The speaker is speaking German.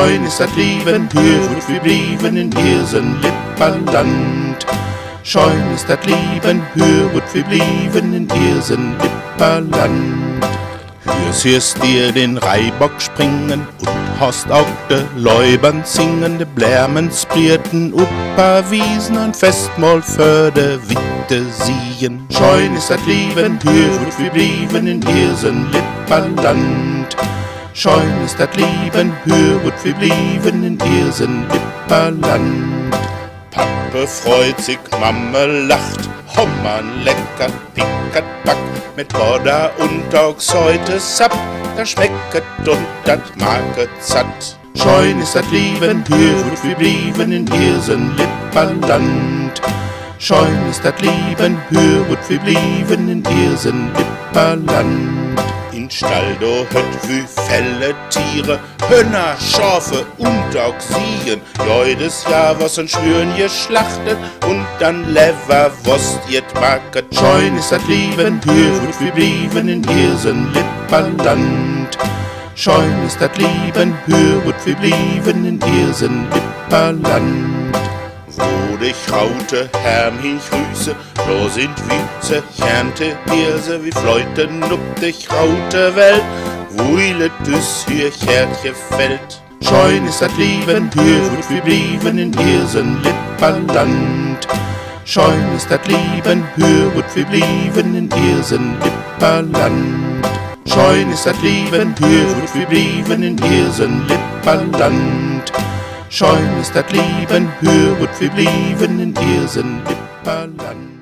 Scheun ist das Leben, hier wird wir blieben in Irsen Lipperland. Scheun ist das Leben, hier wird wir blieben in Irsen Lipperland. Hörst dir den Reibock springen und hast auch de Leubern singen, de Blärmen splierten uppa Wiesen und Festmahl für de Witte siehen. Scheun ist das Leben, hier wird wir blieben in Irsen Lipperland. Scheun ist das Leben, hier wird wir blieben in Irsen Lipperland. Pappe freut sich, Mamme lacht, Hommern lecker, pickert back, mit Borda und auch heute Sapp, da schmecket und dat maget satt. Scheun ist das Leben, hier wird wir blieben in Irsen Lipperland. Scheun ist das Leben, hier wird wir blieben in Irsen Lipperland. In Stall do hört wie Felle Tiere, Hörner, Schafe und auch Siegen. Jedes Jahr was ein Schwüren geschlachtet und dann Leverwurst ihr maget. Scheun ist das Leben, hier wird wir blieben in Irsen Lipperland. Scheun ist das Leben, hier wird wir blieben in Irsen Lipperland. Wo dich raute, Herm grüße, da sind Wieze, Chernte, Hirse, wie Fleuten up dich raute Welt, wo ilet düs hier Chärtje fällt. Scheun ist das Leben, hier wird wir blieben in Irsen Lipperland. Scheun ist das Leben, hier wird wir blieben in Irsen Lipperland. Scheun ist das Leben, hier wird wir blieben in Irsen Lipperland. Scheun ist das Leben, hier wird wir blieben in Irsen Lipperland.